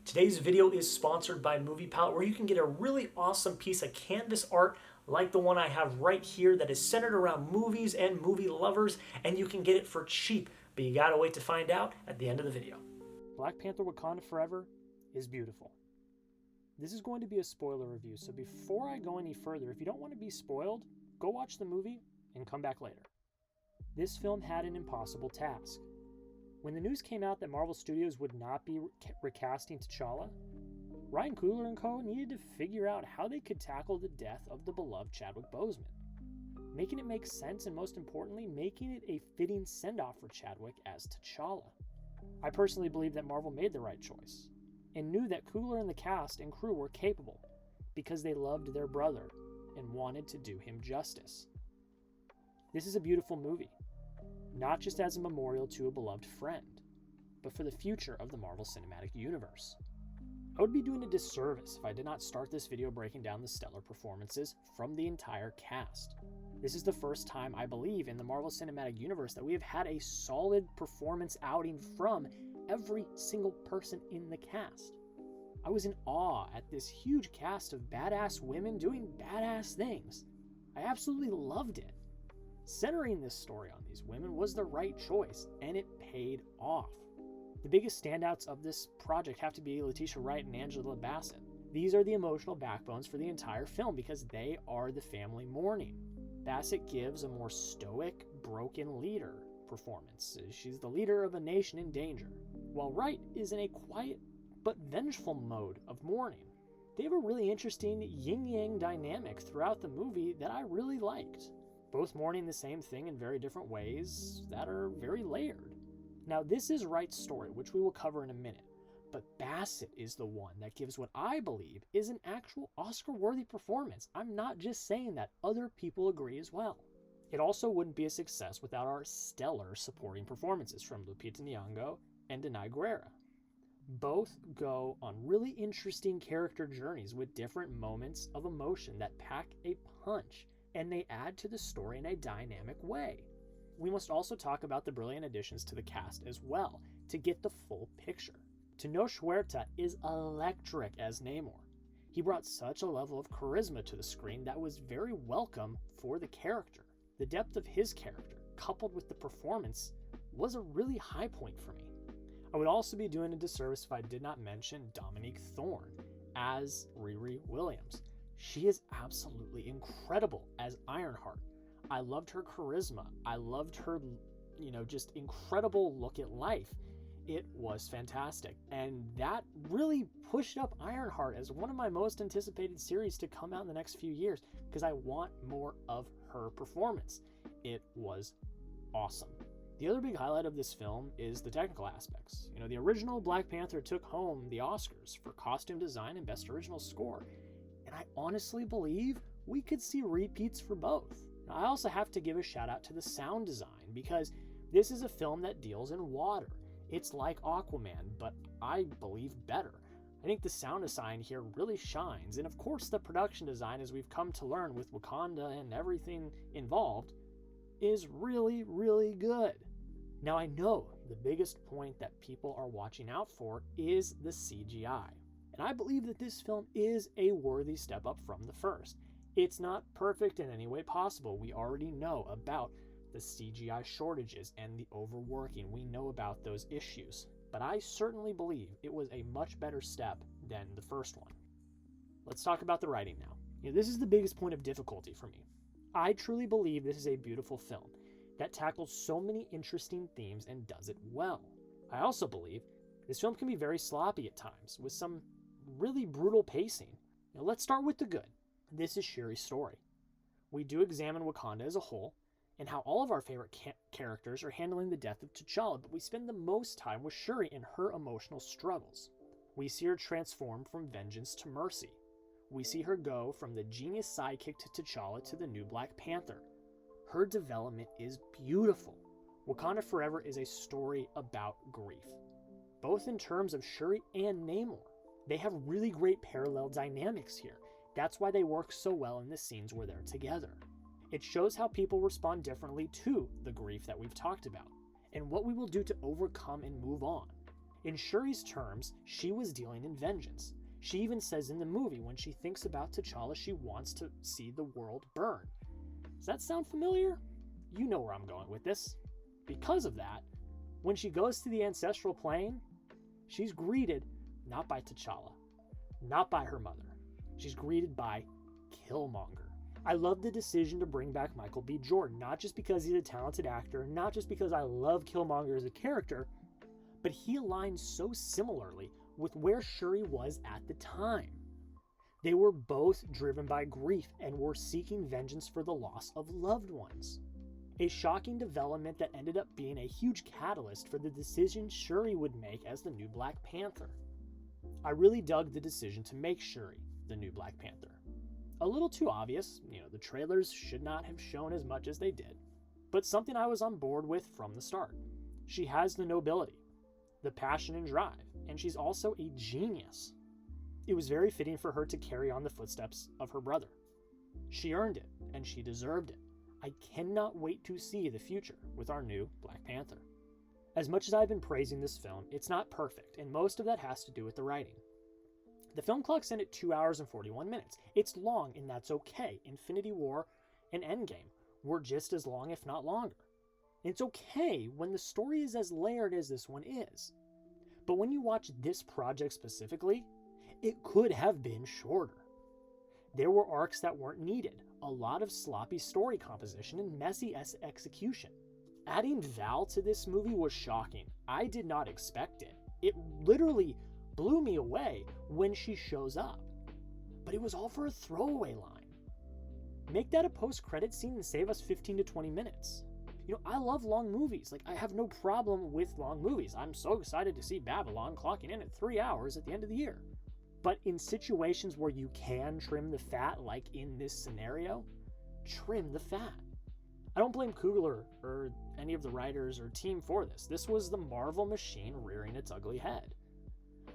Today's video is sponsored by Movie Palette, where you can get a really awesome piece of canvas art like the one I have right here that is centered around movies and movie lovers, and you can get it for cheap, but you gotta wait to find out at the end of the video. Black Panther Wakanda Forever is beautiful. This is going to be a spoiler review, so before I go any further, if you don't want to be spoiled, go watch the movie and come back later. This film had an impossible task. When the news came out that Marvel Studios would not be recasting T'Challa, Ryan Coogler and co. needed to figure out how they could tackle the death of the beloved Chadwick Boseman, making it make sense and, most importantly, making it a fitting send-off for Chadwick as T'Challa. I personally believe that Marvel made the right choice and knew that Coogler and the cast and crew were capable because they loved their brother and wanted to do him justice. This is a beautiful movie, not just as a memorial to a beloved friend, but for the future of the Marvel Cinematic Universe. I would be doing a disservice if I did not start this video breaking down the stellar performances from the entire cast. This is the first time, I believe, in the Marvel Cinematic Universe that we have had a solid performance outing from every single person in the cast. I was in awe at this huge cast of badass women doing badass things. I absolutely loved it. Centering this story on these women was the right choice, and it paid off. The biggest standouts of this project have to be Letitia Wright and Angela Bassett. These are the emotional backbones for the entire film because they are the family mourning. Bassett gives a more stoic, broken leader performance. She's the leader of a nation in danger, while Wright is in a quiet but vengeful mode of mourning. They have a really interesting yin-yang dynamic throughout the movie that I really liked, both mourning the same thing in very different ways that are very layered. Now, this is Wright's story, which we will cover in a minute, but Bassett is the one that gives what I believe is an actual Oscar-worthy performance. I'm not just saying that, other people agree as well. It also wouldn't be a success without our stellar supporting performances from Lupita Nyong'o and Denai Guerra. Both go on really interesting character journeys with different moments of emotion that pack a punch, and they add to the story in a dynamic way. We must also talk about the brilliant additions to the cast as well to get the full picture. Tenoch Huerta is electric as Namor. He brought such a level of charisma to the screen that was very welcome for the character. The depth of his character, coupled with the performance, was a really high point for me. I would also be doing a disservice if I did not mention Dominique Thorne as Riri Williams. She is absolutely incredible as Ironheart. I loved her charisma. I loved her, just incredible look at life. It was fantastic. And that really pushed up Ironheart as one of my most anticipated series to come out in the next few years because I want more of her performance. It was awesome. The other big highlight of this film is the technical aspects. The original Black Panther took home the Oscars for costume design and best original score. And I honestly believe we could see repeats for both. Now, I also have to give a shout out to the sound design because this is a film that deals in water. It's like Aquaman, but I believe better. I think the sound design here really shines. And of course, the production design, as we've come to learn with Wakanda and everything involved, is really, really good. Now, I know the biggest point that people are watching out for is the CGI. And I believe that this film is a worthy step up from the first. It's not perfect in any way possible. We already know about the CGI shortages and the overworking. We know about those issues. But I certainly believe it was a much better step than the first one. Let's talk about the writing now. This is the biggest point of difficulty for me. I truly believe this is a beautiful film that tackles so many interesting themes and does it well. I also believe this film can be very sloppy at times with some really brutal pacing. Now let's start with the good. This is Shuri's story. We do examine Wakanda as a whole and how all of our favorite characters are handling the death of T'Challa, but we spend the most time with Shuri and her emotional struggles. We see her transform from vengeance to mercy. We see her go from the genius sidekick to T'Challa to the new Black Panther. Her development is beautiful. Wakanda Forever is a story about grief, both in terms of Shuri and Namor. They have really great parallel dynamics here. That's why they work so well in the scenes where they're together. It shows how people respond differently to the grief that we've talked about, and what we will do to overcome and move on. In Shuri's terms, she was dealing in vengeance. She even says in the movie when she thinks about T'Challa, she wants to see the world burn. Does that sound familiar? You know where I'm going with this. Because of that, when she goes to the ancestral plane, she's greeted not by T'Challa, not by her mother. She's greeted by Killmonger. I love the decision to bring back Michael B. Jordan, not just because he's a talented actor, not just because I love Killmonger as a character, but he aligns so similarly with where Shuri was at the time. They were both driven by grief and were seeking vengeance for the loss of loved ones. A shocking development that ended up being a huge catalyst for the decision Shuri would make as the new Black Panther. I really dug the decision to make Shuri the new Black Panther. A little too obvious, the trailers should not have shown as much as they did, but something I was on board with from the start. She has the nobility, the passion and drive, and she's also a genius. It was very fitting for her to carry on the footsteps of her brother. She earned it, and she deserved it. I cannot wait to see the future with our new Black Panther. As much as I've been praising this film, it's not perfect, and most of that has to do with the writing. The film clocks in at 2 hours and 41 minutes. It's long, and that's okay. Infinity War and Endgame were just as long, if not longer. It's okay when the story is as layered as this one is. But when you watch this project specifically, it could have been shorter. There were arcs that weren't needed, a lot of sloppy story composition and messy execution. Adding Val to this movie was shocking. I did not expect it. It literally blew me away when she shows up. But it was all for a throwaway line. Make that a post-credit scene and save us 15 to 20 minutes. I love long movies. I have no problem with long movies. I'm so excited to see Babylon clocking in at 3 hours at the end of the year. But in situations where you can trim the fat, like in this scenario, trim the fat. I don't blame Coogler or any of the writers or team for this. This was the Marvel machine rearing its ugly head.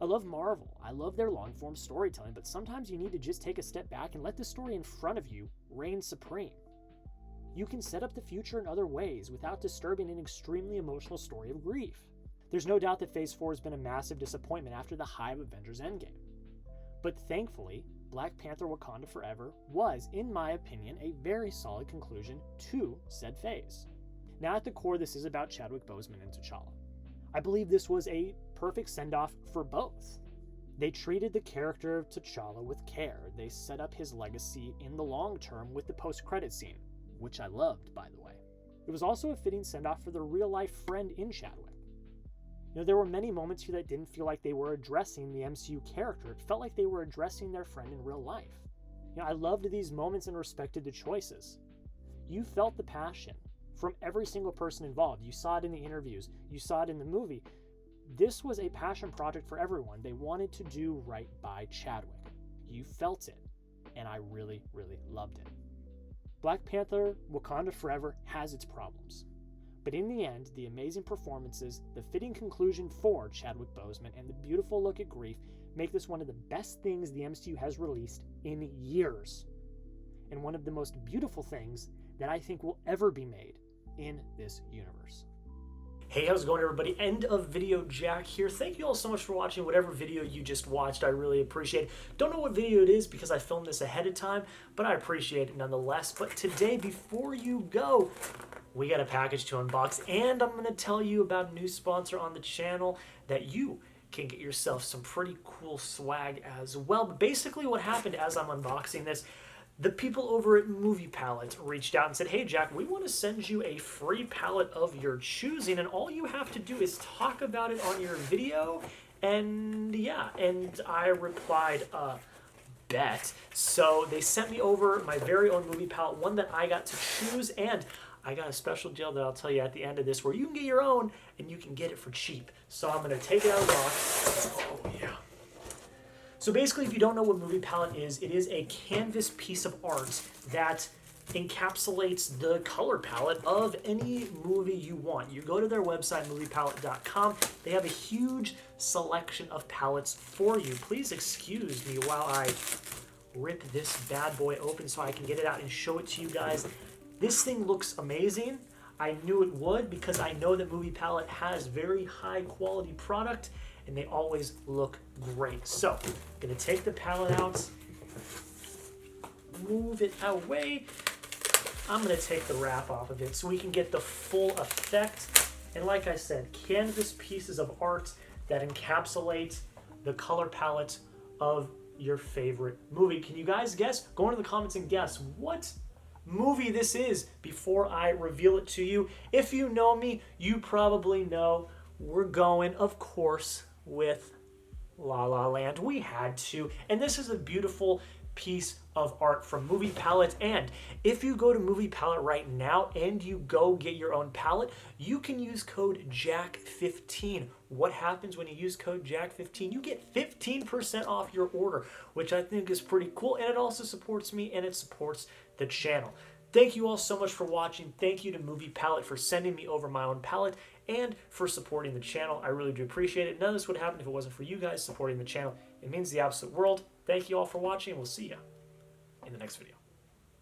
I love Marvel. I love their long-form storytelling, but sometimes you need to just take a step back and let the story in front of you reign supreme. You can set up the future in other ways without disturbing an extremely emotional story of grief. There's no doubt that Phase 4 has been a massive disappointment after the high of Avengers Endgame. But thankfully, Black Panther Wakanda Forever was, in my opinion, a very solid conclusion to said phase. Now at the core, this is about Chadwick Boseman and T'Challa. I believe this was a perfect send-off for both. They treated the character of T'Challa with care. They set up his legacy in the long term with the post-credit scene, which I loved, by the way. It was also a fitting send-off for the real-life friend in Chadwick. There were many moments here that didn't feel like they were addressing the MCU character. It felt like they were addressing their friend in real life. I loved these moments and respected the choices. You felt the passion from every single person involved. You saw it in the interviews. You saw it in the movie. This was a passion project for everyone. They wanted to do right by Chadwick. You felt it, and I really, really loved it. Black Panther Wakanda Forever has its problems. But in the end, the amazing performances, the fitting conclusion for Chadwick Boseman, and the beautiful look at grief make this one of the best things the MCU has released in years. And one of the most beautiful things that I think will ever be made in this universe. Hey, how's it going, everybody? End of video Jack here. Thank you all so much for watching whatever video you just watched. I really appreciate it. Don't know what video it is because I filmed this ahead of time, but I appreciate it nonetheless. But today, before you go, we got a package to unbox, and I'm going to tell you about a new sponsor on the channel that you can get yourself some pretty cool swag as well. But basically what happened as I'm unboxing this, the people over at Movie Palette reached out and said, hey Jack, we want to send you a free palette of your choosing, and all you have to do is talk about it on your video. And yeah, and I replied, bet. So they sent me over my very own Movie Palette, one that I got to choose, and I got a special deal that I'll tell you at the end of this where you can get your own and you can get it for cheap. So I'm going to take it out of the box. Oh yeah. So basically, if you don't know what Movie Palette is, it is a canvas piece of art that encapsulates the color palette of any movie you want. You go to their website, moviepalette.com. They have a huge selection of palettes for you. Please excuse me while I rip this bad boy open so I can get it out and show it to you guys. This thing looks amazing. I knew it would because I know that Movie Palette has very high quality product, and they always look great. So I'm gonna take the palette out, move it away. I'm gonna take the wrap off of it so we can get the full effect. And like I said, canvas pieces of art that encapsulate the color palette of your favorite movie. Can you guys guess? Go into the comments and guess what movie this is before I reveal it to you. If you know me, you probably know we're going, of course, with La La Land. We had to. And this is a beautiful piece of art from Movie Palette. And if you go to Movie Palette right now and you go get your own palette, you can use code JACK15. What happens when you use code JACK15? You get 15% off your order, which I think is pretty cool. And it also supports me and it supports the channel. Thank you all so much for watching. Thank you to Movie Palette for sending me over my own palette and for supporting the channel. I really do appreciate it. None of this would happen if it wasn't for you guys supporting the channel. It means the absolute world. Thank you all for watching, and we'll see you in the next video.